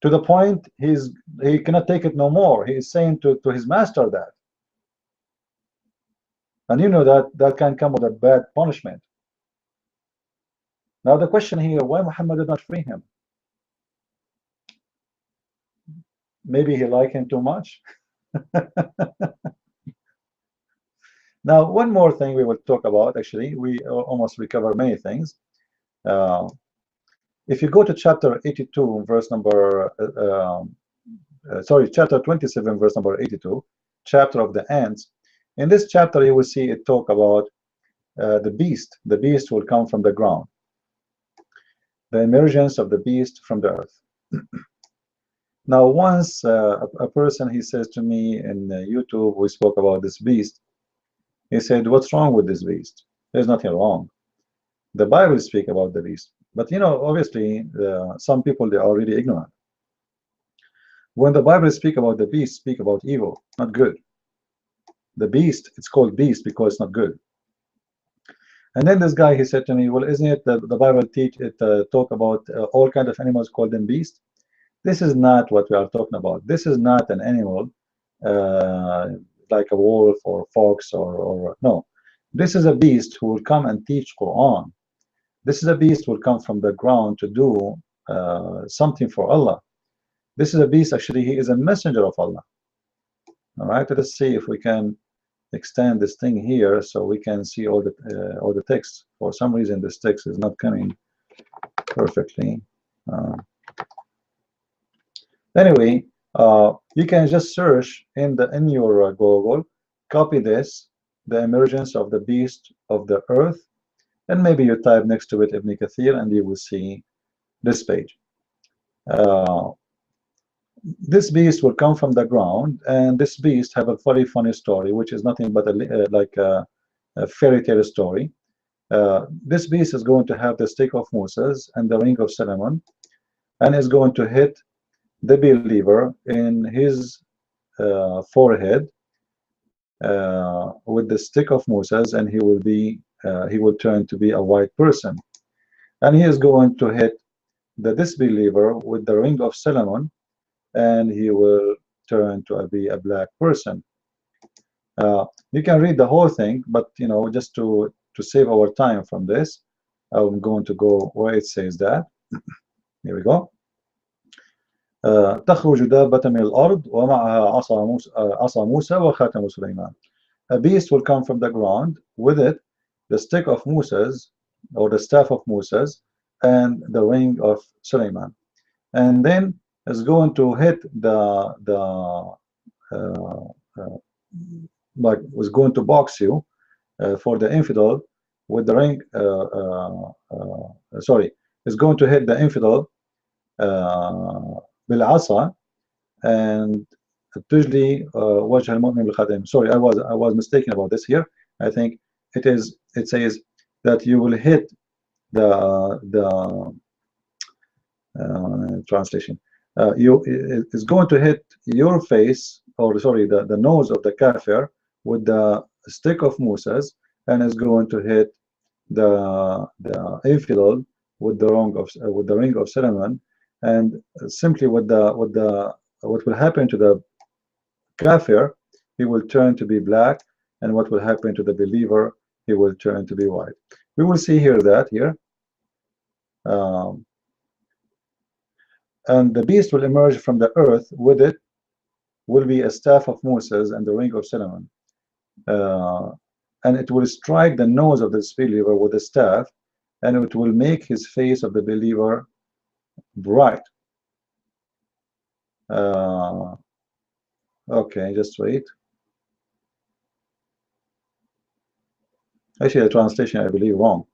to the point he cannot take it no more. He is saying to his master that. And you know that can come with a bad punishment. Now the question here, why Muhammad did not free him? Maybe he liked him too much. Now one more thing we will talk about, actually we almost recover many things. If you go to chapter 82 verse number chapter 27 verse number 82, chapter of the ants, in this chapter you will see it talk about the beast. The beast will come from the ground, the emergence of the beast from the earth. Now once a person, he says to me in YouTube, we spoke about this beast, he said, what's wrong with this beast? There's nothing wrong. The Bible speaks about the beast, but you know, obviously some people, they are really ignorant. When the Bible speaks about the beast, speak about evil, not good. The beast, it's called beast because it's not good. And then this guy, he said to me, well, isn't it that the Bible talk about all kinds of animals, call them beast? This is not what we are talking about. This is not an animal like a wolf or fox or no. This is a beast who will come and teach Quran. This is a beast who will come from the ground to do something for Allah. This is a beast, actually, he is a messenger of Allah. All right, let us see if we can extend this thing here so we can see all the text. For some reason this text is not coming perfectly. Anyway, you can just search in your Google, copy this, the emergence of the beast of the earth, and maybe you type next to it Ibn Kathir and you will see this page. This beast will come from the ground, and this beast have a very funny story, which is nothing but like a fairy tale story. This beast is going to have the stick of Moses and the ring of Solomon, and is going to hit the believer in his forehead with the stick of Moses, and he will turn to be a white person. And he is going to hit the disbeliever with the ring of Solomon, and he will turn to be a black person. You can read the whole thing, but you know, just to save our time from this, I'm going to go where it says that. Here we go. تخرج دابة من الأرض ومعها عصا موسى وخاتم سليمان. A beast will come from the ground, with it the stick of Moses, or the staff of Moses, and the ring of Suleiman. And then is going to hit like was going to box you for the infidel with the ring. Sorry, is going to hit the infidel بالعصا and تجلي وجه المؤمن بالخاتم. Sorry, I was mistaken about this here. I think it says that you will hit the translation. Is going to hit your face, or sorry, the nose of the kafir with the stick of Moses, and is going to hit the infidel with the ring of Solomon. And simply what will happen to the kafir, he will turn to be black, and what will happen to the believer, he will turn to be white. We will see here that here. And the beast will emerge from the earth, with it will be a staff of Moses and the ring of Solomon. And it will strike the nose of the disbeliever with the staff, and it will make his face of the believer bright. Okay, just wait. Actually, the translation, I believe, wrong.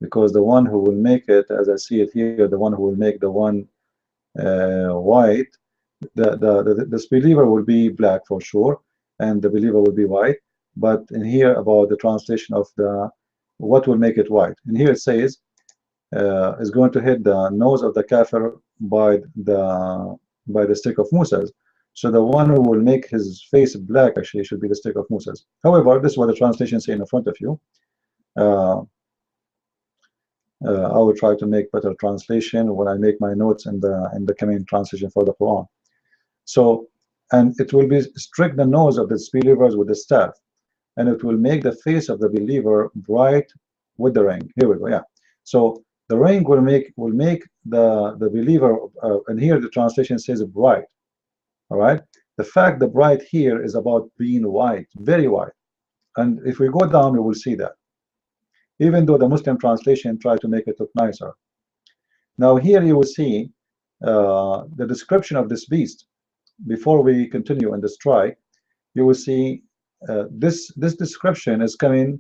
Because the one who will make it, as I see it here, the one who will make the one white, the disbeliever will be black for sure, and the believer will be white. but in here about the translation of the what will make it white. And here it says is going to hit the nose of the kafir by the stick of Moses. So the one who will make his face black actually should be the stick of Moses. However, this is what the translation say in front of you. I will try to make better translation when I make my notes in the coming translation for the Quran. So, and it will be strike the nose of the disbelievers with the staff, and it will make the face of the believer bright with the ring. Here we go. Yeah. So the ring will make the believer, and here the translation says bright. All right. The fact the bright here is about being white, very white. And if we go down, we will see that. Even though the Muslim translation tried to make it look nicer. Now here you will see the description of this beast. Before we continue in the strike, you will see this description is coming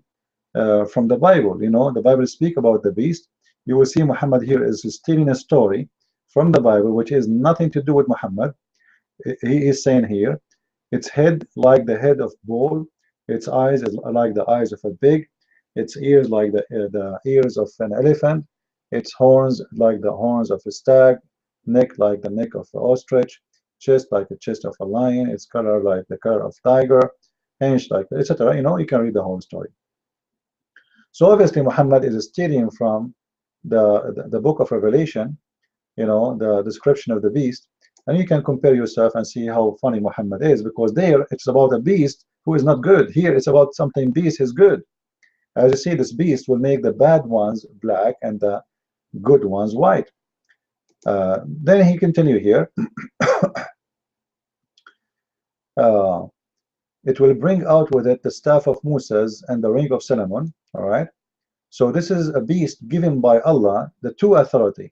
from the Bible. You know, the Bible speak about the beast. You will see Muhammad here is stealing a story from the Bible, which has nothing to do with Muhammad. He is saying here, its head like the head of bull, its eyes is like the eyes of a pig, its ears like the ears of an elephant, its horns like the horns of a stag, neck like the neck of an ostrich, chest like the chest of a lion, its color like the color of tiger, hinge like, etc. You know, you can read the whole story. So obviously Muhammad is stealing from the book of Revelation, you know, the description of the beast, and you can compare yourself and see how funny Muhammad is, because there it's about a beast who is not good. Here it's about something beast is good. As you see, this beast will make the bad ones black and the good ones white. Then he continue here. It will bring out with it the staff of Moses and the ring of Solomon. All right. So this is a beast given by Allah, the two authority,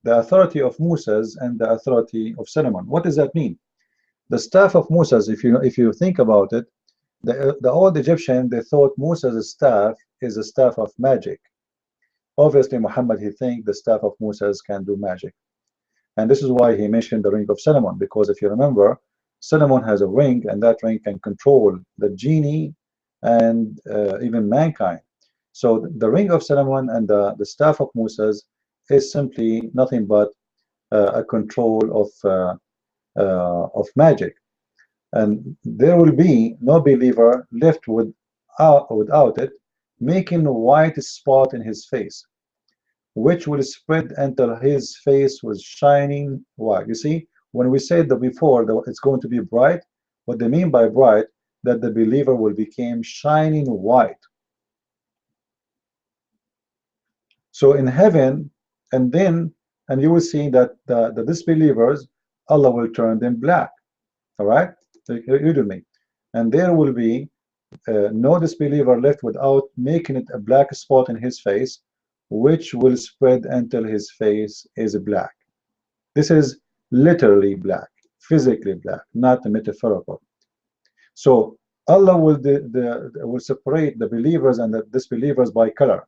the authority of Moses and the authority of Solomon. What does that mean? The staff of Moses, if you think about it, the old Egyptian, they thought Moses' staff is a staff of magic. Obviously Muhammad, he think the staff of Moses can do magic, and this is why he mentioned the ring of Solomon, because if you remember, Solomon has a ring, and that ring can control the genie and even mankind. So the ring of Solomon and the staff of Moses is simply nothing but a control of magic, and there will be no believer left without it, making a white spot in his face, which will spread until his face was shining white. You see, when we said that before that it's going to be bright, what they mean by bright, that the believer will become shining white. So in heaven, and you will see that the disbelievers, Allah will turn them black. All right, so you do me, and there will be no disbeliever left without making it a black spot in his face, which will spread until his face is black. This is literally black, physically black, not metaphorical. So Allah will separate the believers and the disbelievers by color.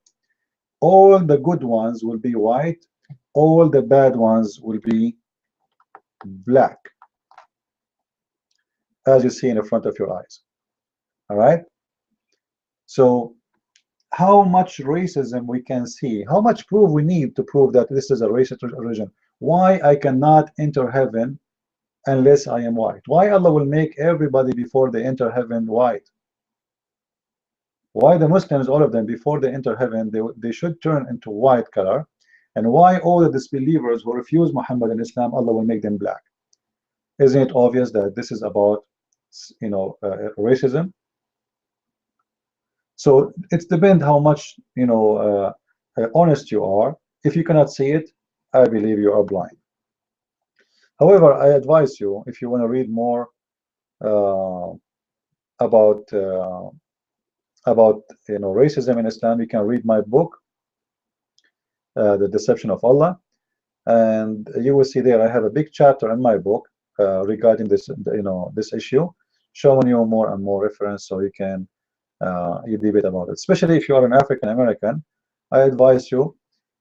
All the good ones will be white, all the bad ones will be black, as you see in the front of your eyes. All right. So how much racism we can see, how much proof we need to prove that this is a racist religion? Why I cannot enter heaven unless I am white? Why Allah will make everybody before they enter heaven white? Why the Muslims, all of them, before they enter heaven, they should turn into white color? And why all the disbelievers who refuse Muhammad and Islam, Allah will make them black? Isn't it obvious that this is about, you know, racism? So it depends how much, you know, honest you are. If you cannot see it, I believe you are blind. However, I advise you, if you want to read more about you know, racism in Islam, you can read my book, The Deception of Allah, and you will see there I have a big chapter in my book regarding this, you know, this issue, showing you more and more reference so you can you debate about it. Especially if you are an African American, I advise you,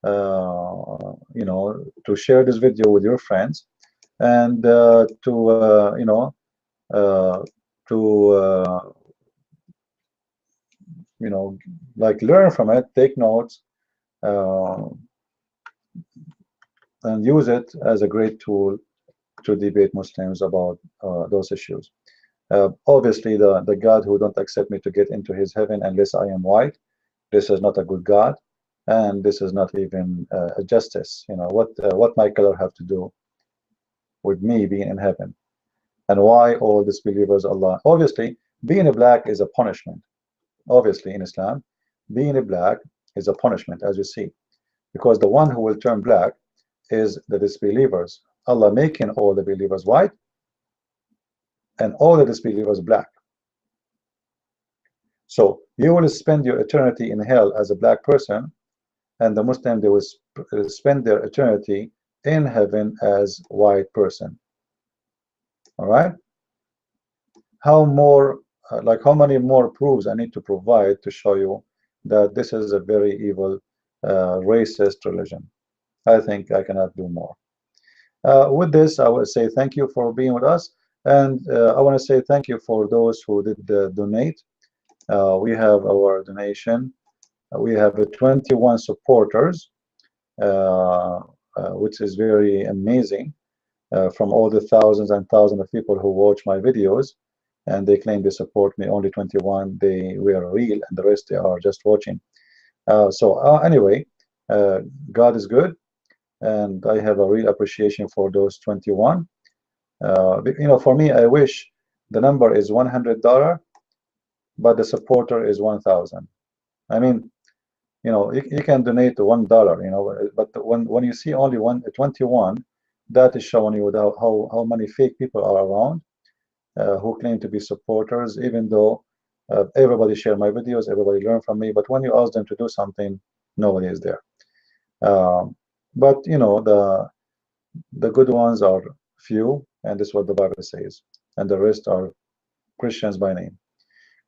you know, to share this video with your friends, and to you know, to like learn from it, take notes, uh, and use it as a great tool to debate Muslims about those issues. Obviously, the God who don't accept me to get into his heaven unless I am white, this is not a good God, and this is not even a justice. What my color have to do with me being in heaven? And why all disbelievers Allah? Obviously, being a black is a punishment. Obviously, in Islam, being a black is a punishment, as you see, because the one who will turn black is the disbelievers. Allah making all the believers white and all the disbelievers black. So you will spend your eternity in hell as a black person, and the Muslim, they will spend their eternity in heaven as white person. All right? How many more proofs I need to provide to show you that this is a very evil, racist religion? I think I cannot do more. With this, I will say thank you for being with us, and I want to say thank you for those who did donate. We have our donation. We have 21 supporters, which is very amazing. From all the thousands and thousands of people who watch my videos, and they claim they support me, only 21 they were real, and the rest they are just watching. Anyway, God is good, and I have a real appreciation for those 21. For me, I wish the number is $100, but the supporter is 1,000. I mean, you can donate to $1, but when you see only 21, that is showing you how many fake people are around who claim to be supporters, even though everybody share my videos, everybody learn from me, but when you ask them to do something, nobody is there. But the good ones are few, and this is what the Bible says, and the rest are Christians by name.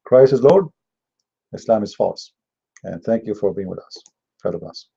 Christ is Lord, Islam is false. And thank you for being with us. God bless.